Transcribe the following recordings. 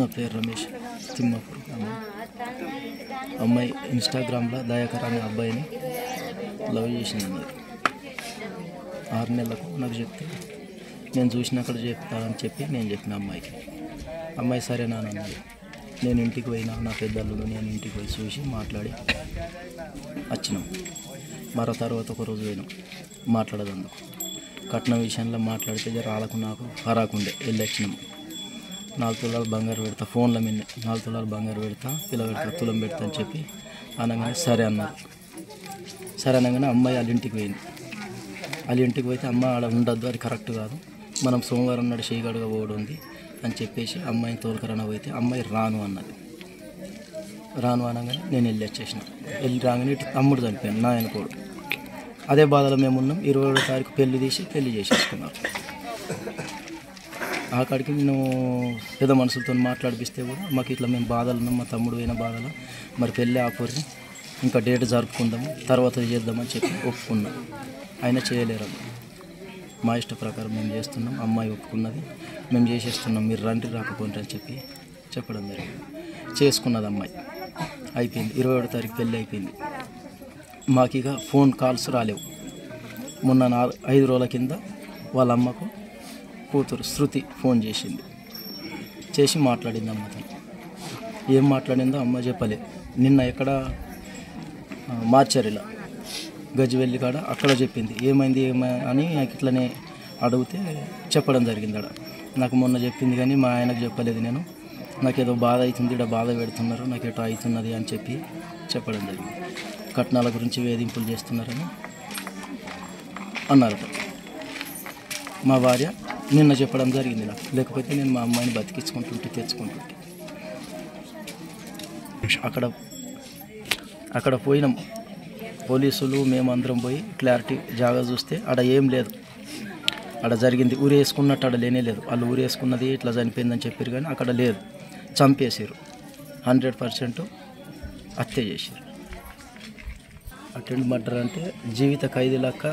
నా పేరు రమేష్, తిమ్మాపూర్. అమ్మాయి ఇన్స్టాగ్రామ్లో దయాకర్ అనే అబ్బాయిని లవ్ చేసింది. 6 నెలలకు నాకు చెప్తే నేను చూసినక్కడ చెప్తానని చెప్పి నేను చెప్పిన అమ్మాయికి. అమ్మాయి సరేనా అన్నది. నేను ఇంటికి పోయినా, నా పెద్దలు నేను ఇంటికి పోయి చూసి మాట్లాడి వచ్చినాం. మరో తర్వాత ఒక రోజు పోయినాం మాట్లాడదందుకు. కట్నం విషయంలో మాట్లాడితే రాళ్ళకు నాకు హరాకుండే వెళ్ళి వచ్చినాం. 4 తులాలు బంగారు పెడతా, ఫోన్ల మీద 4 తులాలు బంగారు పెడతా, పిల్ల పెడతా, తులం పెడతా అని చెప్పి అనగానే సరే అన్నారు. సరే అనగానే అమ్మాయి వాళ్ళ ఇంటికి పోయింది. వాళ్ళ ఇంటికి పోతే అమ్మ ఆడ ఉండద్దు, అది కరెక్ట్ కాదు, మనం సోమవారం నాడు చేయగడుగా పోవడం ఉంది అని చెప్పేసి అమ్మాయిని తోలుకరణ పోతే అమ్మాయి రాను అన్నది. రాను అనగానే నేను వెళ్ళి వచ్చేసిన. వెళ్ళి రాగానే ఇటు తమ్ముడు చనిపోయాను, నా ఆయనకోడు. అదే బాధలో మేము ఉన్నాం. 21వ తారీఖు పెళ్లి చేసేసుకున్నారు. అక్కడికి నేను పెద్ద మనుషులతో మాట్లాడిపిస్తే కూడా మాకు ఇట్లా మేము బాధలు ఉన్నాం, మా తమ్ముడు పోయిన బాధలు, మరి పెళ్ళి ఆపరి ఇంకా డేట్ జరుపుకుందాము, తర్వాత చేద్దామని చెప్పి ఒప్పుకున్నాం. ఆయన చేయలేరు. మా ఇష్ట ప్రకారం మేము చేస్తున్నాం, అమ్మాయి ఒప్పుకున్నది, మేము చేసేస్తున్నాం, మీరు రండి రాకపోండి అని చెప్పి చెప్పడం జరిగింది. చేసుకున్నది అమ్మాయి. అయిపోయింది. 21వ తారీఖు పెళ్ళి అయిపోయింది. మాకు ఇక ఫోన్ కాల్స్ రాలేవు. మొన్న 5 రోజుల కింద వాళ్ళ అమ్మకు కూతురు శృతి ఫోన్ చేసింది. చేసి మాట్లాడింది అమ్మతో. ఏం మాట్లాడిందో అమ్మ చెప్పలేదు. నిన్న ఎక్కడ మార్చరిలా గజ్వెల్లి కాడ అక్కడ చెప్పింది. ఏమైంది అని నాకు ఇట్లనే అడిగితే చెప్పడం జరిగింది. అక్కడ నాకు మొన్న చెప్పింది కానీ మా ఆయనకు చెప్పలేదు. నేను నాకేదో బాధ అవుతుంది, ఇక్కడ బాధ పెడుతున్నారు, నాకు ఎటో అవుతున్నది అని చెప్పి చెప్పడం జరిగింది. కట్నాల గురించి వేధింపులు చేస్తున్నారని అన్నారట. మా భార్య నిన్న చెప్పడం జరిగింది నాకు. లేకపోతే నేను మా అమ్మాయిని బతికించుకుంటుంటే తెచ్చుకుంటుంటే. అక్కడ పోయినాం పోలీసులు, మేమందరం పోయి క్లారిటీ జాగా చూస్తే ఆడ ఏం లేదు. ఆడ జరిగింది ఊరేసుకున్నట్టు ఆడ లేనే లేదు. వాళ్ళు ఊరేసుకున్నది ఇట్లా చనిపోయిందని చెప్పారు కానీ అక్కడ లేదు. చంపేసారు. 100% హత్య చేశారు. అటెండ్ మర్డర్ అంటే జీవిత ఖైదీ లెక్క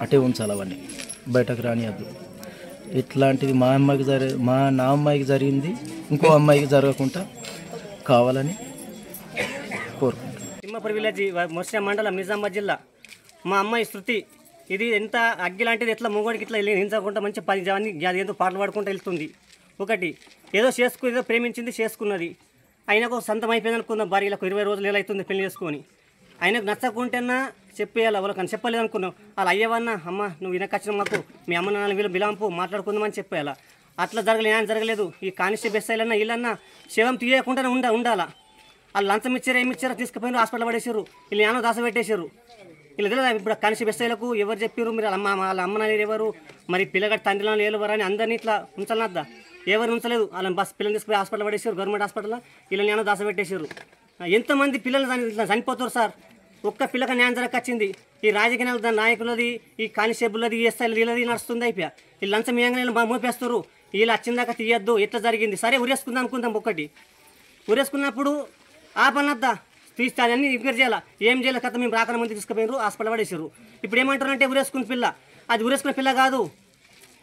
అటే ఉంచాలి, అవన్నీ బయటకు రానియద్దు. ఇట్లాంటిది నా అమ్మాయికి జరిగింది ఇంకో అమ్మాయికి జరగకుండా కావాలని కోరుకుంటాను. తిమ్మాపూర్ విలేజ్, మొర్షా మండలం, నిజామాబాద్ జిల్లా. మా అమ్మాయి శృతి ఇది ఎంత అగ్గి లాంటిది, ఎట్లా మూగోడికి ఇట్లా హింసకుండా మంచి 10 జవాన్ని ఏదో పాటలు పాడుకుంటూ వెళ్తుంది. ఒకటి ఏదో ఏదో ప్రేమించింది, చేసుకున్నది. ఆయనకు సొంతం అయిపోయింది అనుకుందాం. భార్యలకు 20 రోజులు ఎలా అవుతుంది పెళ్లి చేసుకొని. ఆయనకు నచ్చకుంటేనా చెప్పేయాలి, వాళ్ళకని చెప్పలేదు అనుకున్నాం. వాళ్ళు అయ్యేవన్నా అమ్మ నువ్వు వినకొచ్చిన మాకు మీ అమ్మ నాన్న వీళ్ళు బిలాంపు మాట్లాడుకుందామని చెప్పేయాలా. అట్లా జరగలేదు. ఈ కానిస్టేబుల్ ఎస్ఐలన్నా వీళ్ళన్నా శవం తీయకుండానే ఉండాలా. వాళ్ళు లంచం ఇచ్చారు, ఏమి ఇచ్చారో తీసుకుపోయినారు, హాస్పిటల్ పడేసారు. వీళ్ళు ఏమో దాస పెట్టేశారు. వీళ్ళు తెలియదు ఇప్పుడు కానిస్టేబుల్ ఎస్ఐలకు ఎవరు చెప్పారు, మీరు వాళ్ళ అమ్మ నాన్న ఎవరు, మరి పిల్లగాడి తండ్రిలో ఎవరు అని అందరినీ ఇట్లా ఉంచాలన్నద్దా. ఎవరు ఉంచలేదు. వాళ్ళని పిల్లలు తీసుకుపోయి హాస్పిటల్ పడేసారు, గవర్నమెంట్ హాస్పిటల్లో. వీళ్ళని ఏమో దాస పెట్టేశారు. ఎంతమంది పిల్లలు ఇట్లా చనిపోతారు సార్. ఒక్క పిల్లగా న్యాయం జరగచ్చింది. ఈ రాజకీయ నాయకులది, ఈ కానిస్టేబుల్ది, ఈ ఎస్ఐలు వీళ్ళది నడుస్తుంది. అయిపోయా వీళ్ళు లంచం ఏంగానే మోపేస్తారు. వీళ్ళు వచ్చిందాక తీయద్దు, ఎట్లా జరిగింది సరే ఉరేసుకుందాం అనుకుందాం. ఒకటి ఉరేసుకున్నప్పుడు ఆ పనద్దా తీస్తే అన్నీ ఎంక్వైరీ చేయాలా. ఏం చేయాలి కథ మేము రాకన ముందు తీసుకుపోయినారు, హాస్పిటల్ పడేసారు. ఇప్పుడు ఏమంటారంటే ఉరేసుకున్న పిల్ల, అది ఉరేసుకున్న పిల్ల కాదు.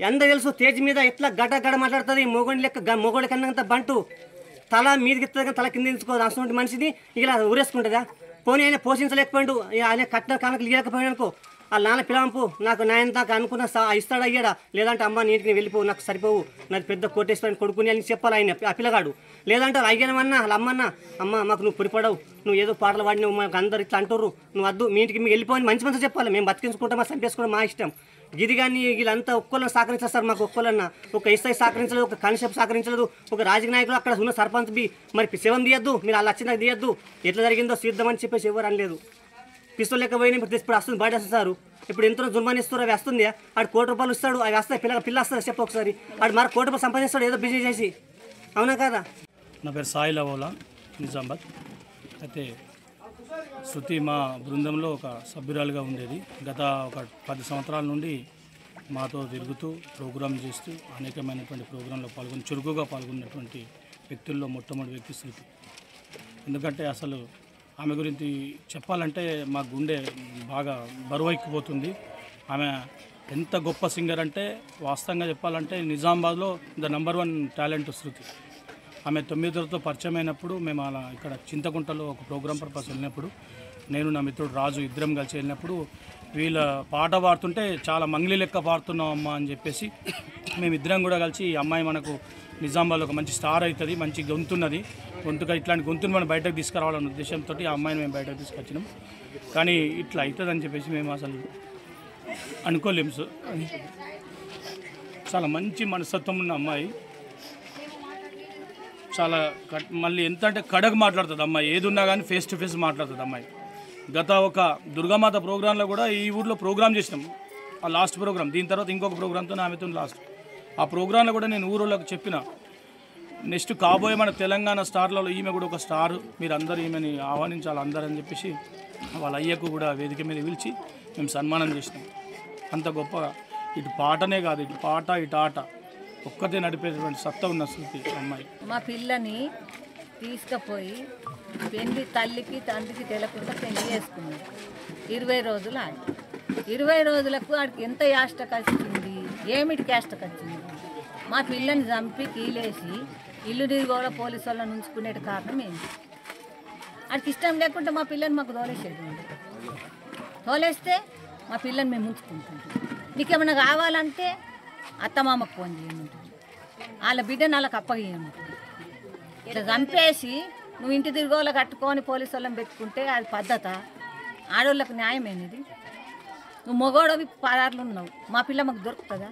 ఎంత తెలుసు తేజ్ మీద ఎట్లా గడ మాట్లాడుతుంది. మొగోడి లెక్క మొగోడి కన్నంత బంటు తల మీదకి ఎత్తుంది కానీ తల కింద తీసుకోదు. అసలు మనిషిని ఇలా ఊరేసుకుంటుందా. పోనీ ఆయన పోషించలేకపోయాడు, ఆయన కట్న కానుకలు ఇవ్వకపోయాడు అనుకో. వాళ్ళ నాన్న పిలంపు నాకు నాయన దాకా అనుకున్న ఇస్తాడు అయ్యాడా, లేదంటే అమ్మ నీటికి వెళ్ళిపోవు, నాకు సరిపోవు, నాకు పెద్ద కోటేశ్వరాన్ని కొడుకుని అని చెప్పాలి ఆయన ఆ పిల్లగాడు. లేదంటే అయ్యానమన్నా వాళ్ళ అమ్మన్నా అమ్మ మాకు నువ్వు పొడిపడవు, నువ్వు ఏదో పాటలు పాడినావు, మాకు అందరు ఇట్లా అంటారు, నువ్వు వద్దు మీ ఇంటికి మీకు వెళ్ళిపోయి మంచి చెప్పాలి. మేము బతికించుకుంటాం, చంపేసుకోవడం మా ఇష్టం. ఇది కానీ వీళ్ళంతా ఒక్కళ్ళని సహకరించారు సార్. మాకు ఒక్కళ్ళన్నా ఒక ఎస్ఐ సహకరించలేదు, ఒక కానిస్టేబుల్ సహకరించలేదు, ఒక రాజకీయ నాయకులు అక్కడ ఉన్న సర్పంచ్ మరి శవం తీయద్దు, మీరు అలా వచ్చినా తీయద్దు, ఎట్లా జరిగిందో చూద్దామని చెప్పేసి ఎవరు అనలేదు. పిస్తోల్ లెక్క పోయినా ఇప్పుడు వస్తుంది బయట వస్తారు. ఇప్పుడు ఎంతో జుర్మాని ఇస్తారు, అవి వస్తుంది. ఆడు ₹1 ఇస్తాడు, అవి వస్తాయి. పిల్ల వస్తుంది చెప్పు ఒకసారి. ఆడు మరి ₹1 సంపాదిస్తాడు ఏదో బిజినెస్ చేసి. అవునా కదా. నా పేరు సాయి లవోలా, నిజామాబాద్. అయితే శృతి మా బృందంలో ఒక సభ్యురాలుగా ఉండేది. గత ఒక 10 సంవత్సరాల నుండి మాతో తిరుగుతూ ప్రోగ్రాం చేస్తూ అనేకమైనటువంటి ప్రోగ్రాంలో చురుకుగా పాల్గొన్నటువంటి వ్యక్తుల్లో మొట్టమొదటి వ్యక్తి శృతి. ఎందుకంటే అసలు ఆమె గురించి చెప్పాలంటే మా గుండె బాగా బరువెక్కిపోతుంది. ఆమె ఎంత గొప్ప సింగర్ అంటే వాస్తవంగా చెప్పాలంటే నిజామాబాద్లో ద నంబర్ 1 టాలెంట్ శృతి. ఆమె 9వ తరగతితో పరిచయం అయినప్పుడు మేము అలా ఇక్కడ చింతకుంటలో ఒక ప్రోగ్రామ్ పర్పస్ వెళ్ళినప్పుడు నేను నా మిత్రుడు రాజు ఇద్దరం కలిసి వెళ్ళినప్పుడు వీళ్ళ పాట పాడుతుంటే చాలా మంగ్లీ లెక్క పాడుతున్నాం అమ్మ అని చెప్పేసి మేమిద్దరం కూడా కలిసి ఈ అమ్మాయి మనకు నిజామాబాద్లో ఒక మంచి స్టార్ అవుతుంది, మంచి గొంతున్నది, గొంతుగా ఇట్లాంటి గొంతును మనం బయటకు తీసుకురావాలన్న ఉద్దేశంతో ఆ అమ్మాయిని మేము బయటకు తీసుకొచ్చినాం. కానీ ఇట్లా అవుతుందని చెప్పేసి మేము అసలు అనుకోలేము సార్. చాలా మంచి మనస్తత్వం ఉన్న అమ్మాయి, చాలా మళ్ళీ ఎంత అంటే కడగ మాట్లాడుతుంది అమ్మాయి, ఏది ఉన్నా కానీ ఫేస్ టు ఫేస్ మాట్లాడుతుంది అమ్మాయి. గత ఒక దుర్గామాత ప్రోగ్రాంలో కూడా ఈ ఊర్లో ప్రోగ్రామ్ చేసినాం, ఆ లాస్ట్ ప్రోగ్రామ్, దీని తర్వాత ఇంకొక ప్రోగ్రామ్తో ఆమెతో లాస్ట్. ఆ ప్రోగ్రాంలో కూడా నేను ఊరోళ్ళకి చెప్పిన నెక్స్ట్ కాబోయే మన తెలంగాణ స్టార్లలో ఈమె కూడా ఒక స్టార్, మీరు అందరూ ఈమెని ఆహ్వానించాలి అందరూ అని చెప్పేసి వాళ్ళ అయ్యకు కూడా వేదిక మీద పిలిచి మేము సన్మానం చేసినాం. అంత గొప్పగా ఇటు పాటనే కాదు, ఇటు పాట ఇటు ఆట ఒక్కతే నడిపేటువంటి సత్తా ఉన్న శృతి అమ్మాయి. మా పిల్లని తీసుకుపోయి పెళ్లి తల్లికి తండ్రికి తెలకుండా పెళ్లి చేసుకున్నాడు. 20 రోజులు ఆడి 20 రోజులకు ఆడికి ఎంత యాష్టకు వచ్చింది, ఏమిటి యాష్టకు వచ్చింది. మా పిల్లని చంపి కీలేసి ఇల్లు తిరిగోడ పోలీసు వాళ్ళని ఉంచుకునే కారణం ఏంటి? ఆడికి ఇష్టం లేకుంటే మా పిల్లని మాకు తోలేసేది, తోలేస్తే మా పిల్లని మేము ఉంచుకుంటుంటాం. నీకేమైనా కావాలంటే అత్తమామకు ఫోన్ చేయమంటుంది, వాళ్ళ బిడ్డను వాళ్ళకి అప్పగేయమంటుంది. ఇట్లా చంపేసి నువ్వు ఇంటి తిరిగోళ్ళ కట్టుకొని పోలీసు వాళ్ళని పెట్టుకుంటే అది పద్ధత? ఆడవాళ్ళకు న్యాయమేనిది? నువ్వు మగోడవి పదార్లు ఉన్నావు, మా పిల్ల మాకు దొరుకుతుందా?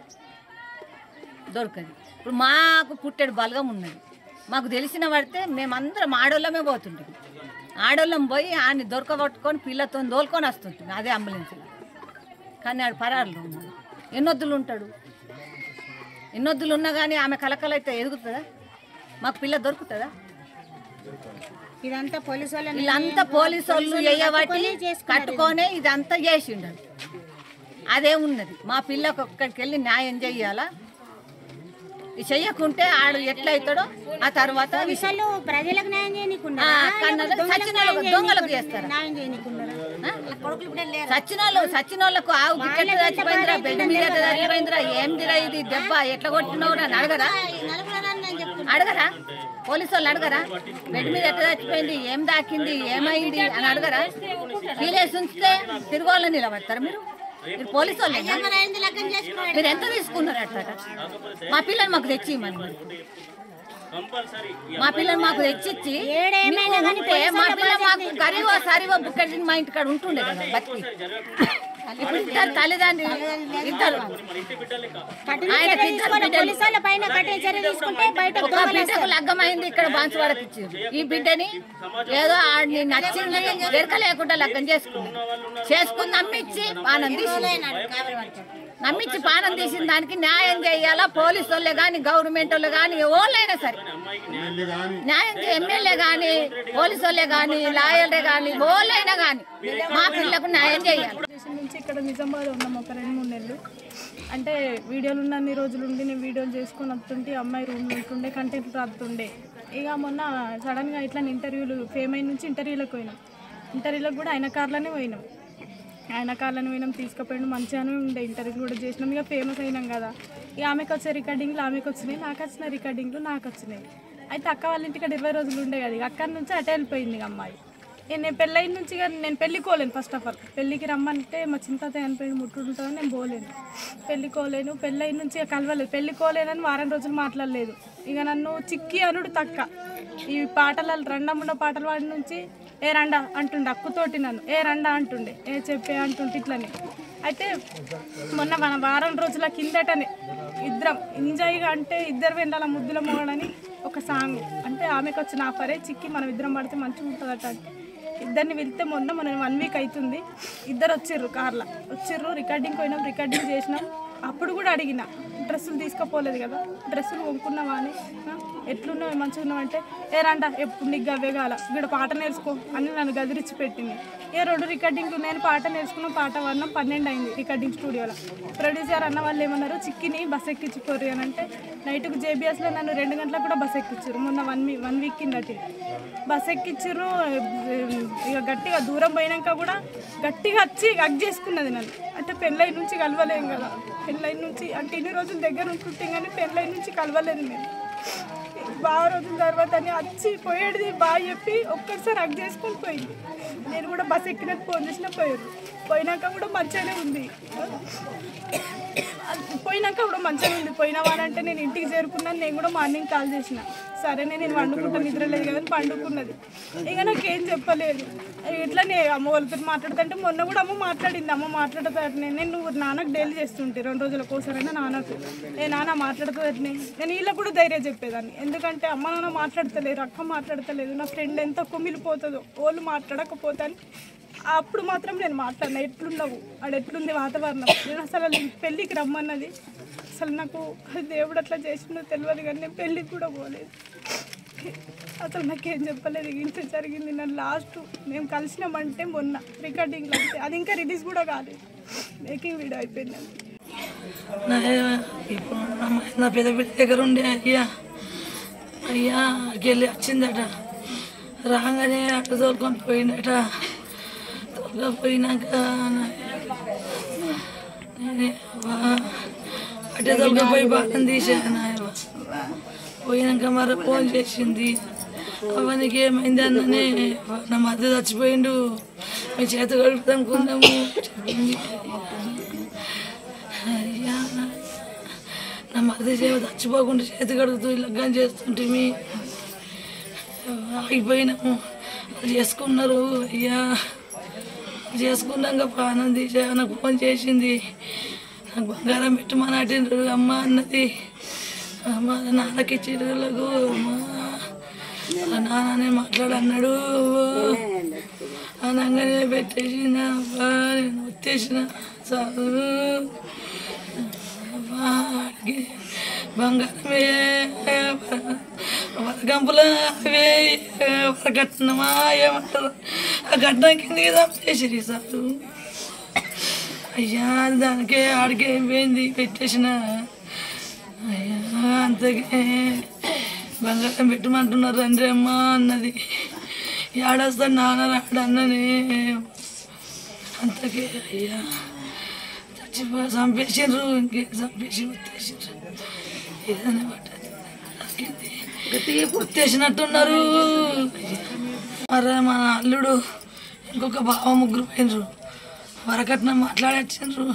దొరకదు. ఇప్పుడు మాకు పుట్టెడు బలగం ఉన్నది, మాకు తెలిసిన పడితే మేమందరం ఆడోళ్ళమే పోతుంటాం. ఆడోళ్ళం పోయి ఆయన్ని దొరకబట్టుకొని పిల్లతో దోలుకొని వస్తుంటుంది అదే అంబులెన్స్లో. కానీ ఆడు పరారులో ఉన్నాడు, ఎన్నొద్దులు ఉంటాడు. ఎన్నొద్దులు ఉన్నా కానీ ఆమె కలకలైతే ఎదుగుతుందా? మాకు పిల్ల దొరుకుతుందా? ఇదంతా పోలీసు వాళ్ళు, వీళ్ళంతా పోలీసు వాళ్ళు వేయబట్టి కట్టుకొనే ఇదంతా చేసిండు. అదే ఉన్నది. మా పిల్లకు ఒక్కడికి వెళ్ళి న్యాయం చెయ్యాలా? చెయ్యకుంటే ఆడు ఎట్లయితాడో ఆ తర్వాత విషయాలు ప్రజలకు న్యాయం చేయనీకున్నా దొంగలకు చేస్తారు. సచ్చినోళ్ళకు ఆవు గిట్ట చచ్చిపోయిందిరా, బెడ్ మీద చచ్చిపోయిందిరా, ఏందిరా ఇది దెబ్బ ఎట్లా కొట్టినవురా అని అడగరా? పోలీసు వాళ్ళు అడగరా? బెడ్ మీద ఎట్లా చచ్చిపోయింది, ఏం దాకింది, ఏమైంది అని అడగరా? వీలేసి ఉంచితే తిరుగుళ్ళని నిలబడతారు మీరు? మీరు పోలీసు వాళ్ళు మీరు ఎంత తీసుకున్నారు? అట్లా మా పిల్లలు మాకు తెచ్చి మా పిల్లలు మాకు తెచ్చిచ్చి ఉంటే మా పిల్ల మాకు కరీవో సరివో బుక్కడి మా ఇంటి కాడ ఉంటుండే కదా బతికి. ఇప్పుడు ఇద్దరు తల్లిదండ్రులు, ఇద్దరు ఒక బిడ్డకు లగ్గమైంది, ఇక్కడ బాన్సువాడకి ఇచ్చారు. ఈ బిడ్డని ఏదో ఆడిని నచ్చింది వెరక లేకుండా లగ్గం చేసుకుని నమ్మించి పానం తీసిన దానికి న్యాయం చేయాలా? పోలీసు వాళ్ళే కానీ గవర్నమెంట్ వాళ్ళు కానీ ఎవరైనా సరే న్యాయం, ఎమ్మెల్యే కానీ పోలీసు వాళ్ళే కానీ లాయర్లే కానీ ఎవరైనా కానీ మా పిల్లకు న్యాయం చేయాలి. నుంచి ఇక్కడ నిజామాబాద్ ఉన్నాం ఒక 2-3 నెలలు. అంటే వీడియోలు ఉన్నన్ని రోజులు ఉండి నేను వీడియోలు చేసుకొని వస్తుంటే అమ్మాయి రూమ్ ఉంటుండే, కంటెంట్ రాస్తుండే. ఇక మొన్న సడన్గా ఇట్లా ఇంటర్వ్యూలు ఫేమ్ అయిన నుంచి ఇంటర్వ్యూలకు పోయినాం. ఇంటర్వ్యూలకు కూడా ఆయన కార్లోనే పోయినాం. తీసుకుపోయినాం, మంచిగానే ఉండే. ఇంటర్వ్యూ కూడా చేసినాం. ఇక ఫేమస్ అయినాం కదా. ఇక ఆమెకు వచ్చే రికార్డింగ్లు ఆమెకు వచ్చినాయి, నాకు వచ్చిన రికార్డింగ్లు నాకు వచ్చినాయి. అయితే అక్క వాళ్ళ ఇంటికి 20 రోజులు ఉండే కదా. అక్కడి నుంచి అటే వెళ్ళిపోయింది అమ్మాయి. నేను పెళ్ళైన నుంచి నేను పెళ్ళికోలేను. ఫస్ట్ ఆఫ్ ఆల్ పెళ్ళికి రమ్మంటే మా చింత చనిపోయి ముట్టుంటుందని నేను పోలేను, పెళ్ళికోలేను. పెళ్ళైన నుంచి కలవలేదు, పెళ్ళికోలేనని 4 రోజులు మాట్లాడలేదు. ఇక నన్ను చిక్కి అనుడు తక్క. ఈ పాటలు రండముండ పాటలు వాడి నుంచి ఏ రండా అంటుండే, అక్కుతోటి నన్ను ఏ రండా అంటుండే, ఏ చెప్పే అంటుంటే ఇట్లని. అయితే మొన్న మన 4 రోజుల కిందటనే ఇద్దరం ఎంజాయ్గా, అంటే ఇద్దరు వెండాల ముద్దుల మోడని ఒక సాంగ్, అంటే ఆమెకు వచ్చిన ఆఫరే చిక్కి మనం ఇద్దరం పడితే మంచిగా ఉంటుందట. అంటే ఇద్దరిని వెళ్తే మొన్న 1 వీక్ అవుతుంది. ఇద్దరు వచ్చిర్రు, కార్లో వచ్చిర్రు. రికార్డింగ్ పోయినాం, రికార్డింగ్ చేసినాం. అప్పుడు కూడా అడిగిన, డ్రెస్సులు తీసుకుపోలేదు కదా, డ్రెస్సులు కొనుక్కున్నావా అని, ఎట్లున్నావు మంచిగా ఉన్నావంటే ఏ రండా ఎప్పుడు నీకు గవ్వే కాల, ఇక్కడ పాట నేర్చుకో అని నన్ను గదిరించి పెట్టింది. 2 రికార్డింగ్లు నేను పాట నేర్చుకున్నాం, పాట వాడినాం. 12 అయింది రికార్డింగ్ స్టూడియోలో. ప్రొడ్యూసర్ అన్న వాళ్ళు ఏమన్నారు, చిక్కిని బస్ ఎక్కించుకోరు అని అంటే నైట్కు జేబీఎస్లో నన్ను 2 గంటలకు కూడా బస్ ఎక్కించారు. మొన్న 1 వీక్ కిందటి బస్ ఎక్కించారు. ఇక గట్టిగా దూరం పోయినాక కూడా గట్టిగా వచ్చి హగ్ చేసుకున్నది నన్ను. అంటే పెళ్ళై నుంచి కలవలేం కదా, పెళ్ళై నుంచి అంటే ఇన్ని రోజులు దగ్గర ఉంటుంటే కానీ పెళ్ళై నుంచి కలవలేదు. మేము బాగా రోజుల తర్వాత అని వచ్చి పోయేది బాగా చెప్పి ఒక్కసారి హగ్ చేసుకొని పోయింది. నేను కూడా బస్ ఎక్కినట్టు ఫోన్ చేసినా పోయినాక కూడా మంచిగానే ఉంది. పోయిన వారంటే నేను ఇంటికి చేరుకున్నాను. నేను కూడా మార్నింగ్ కాల్ చేసిన, సరే నేను వండుకుంటా, నిద్ర లేదు కదా అని పండుకున్నది. ఇక నాకేం చెప్పలేదు. ఇట్లానే అమ్మ వాళ్ళతో మాట్లాడుతుంటే మొన్న కూడా అమ్మ మాట్లాడింది. అమ్మ మాట్లాడుతారనే నేను నాన్నకు డైలీ చేస్తుంటే 2 రోజులకు ఒకసారైనా నాన్నకు నాన్న మాట్లాడుతుందనే నేను వీళ్ళకి కూడా ధైర్యం చెప్పేదాన్ని. ఎందుకంటే అమ్మ నాన్న మాట్లాడతలేరు, అక్క మాట్లాడతలేదు, నా ఫ్రెండ్ ఎంత కుమిలిపోతుందో వాళ్ళు మాట్లాడకపోతాను. అప్పుడు మాత్రం నేను మాట్లాడినా, ఎట్లున్నావు ఆడ ఎట్లుంది వాతావరణం. నేను అసలు పెళ్ళికి రమ్మన్నది, అసలు నాకు దేవుడు అట్లా చేసిందో తెలియదు కానీ నేను పెళ్ళికి కూడా పోలేదు. అసలు నాకేం చెప్పలేదు. ఇంత జరిగింది. నన్ను లాస్ట్ మేము కలిసినామంటే మొన్న రికార్డింగ్లో అయితే అది ఇంకా రిలీజ్ కూడా కాలేదు, మేకింగ్ వీడియో అయిపోయింది. ఇప్పుడు నా పెద్ద బిడ్డ దగ్గర ఉండే అయ్యా వెళ్ళి వచ్చిందట. రాగానే అటు తోలుకొని పోయిందట. పోయినాక అటే తొలగిపోయి బాగా తీసాను. పోయినాక మరి ఫోన్ చేసింది, అవనికి ఏమైంది అన్ననే నా మధ్య చచ్చిపోయిండు, మీ చేతి కడుపుతా అనుకున్నాము చెప్పింది. అయ్యా నా మధ్య చచ్చిపోకుండా చేతి కడుగుతూ లగ్గం చేస్తుంటే ఆగిపోయినాము. చేసుకున్నారు. అయ్యా చేసుకున్నాక ప్రాణం తీసా. నాకు ఫోన్ చేసింది, నాకు బంగారం పెట్టమని అటిండ్రు అమ్మ అన్నది. అమ్మ నాన్నకి చిరులకు నాన్ననే మాట్లాడన్నాడు అనగానే పెట్టేసిన. నేను వచ్చేసిన చాలు బంగారమే వరగంపుల అవే వరకట్నమా ఏమంటారు ఆ గడ్డం కిందకి తప్పేసి సారు. అయ్యా దానికే ఆడికే పోయింది పెట్టేసిన. అయ్యా అంతకే బంగారం పెట్టమంటున్నారు రండి అమ్మ అన్నది. ఏడొస్తాను నాన్న రాడు అన్ననే. అంతకే అయ్యా చంపేసిండ్రు, ఇంకేం చంపేసి ఉత్తేసిండ్రు. ఏదైనా ఉత్తేసినట్టున్నారు. మరి మన అల్లుడు ఇంకొక బావ ముగ్గురు పోయినరు. వరకట్నం మాట్లాడచ్చిండ్రు.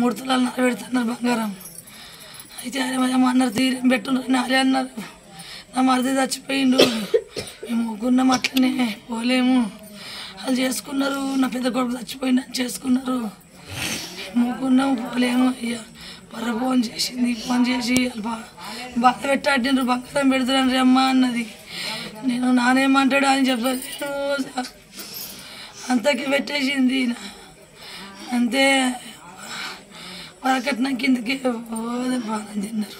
3 తులాలు పెడుతున్నారు బంగారం. అయితే అన్నారు తీరేం పెట్టున్నారు నాలే అన్నారు. నా మరిది చచ్చిపోయిండు, మేము ముగ్గురున్నాం అట్లనే పోలేము. వాళ్ళు చేసుకున్నారు. నా పెద్ద కొడుకు చచ్చిపోయిందని చేసుకున్నారు. ముగ్గురున్నాము పోలేము. అయ్యా పర్ర ఫోన్ చేసింది. ఫోన్ చేసి బాధ పెట్టాడినరు. బంగారం పెడుతున్నారు అమ్మ అన్నది. నేను నానేమంటాడు అని చెప్పలేదు. అంతకి పెట్టేసింది. అంతే వరకట్నం కిందకి బాగా తిన్నారు.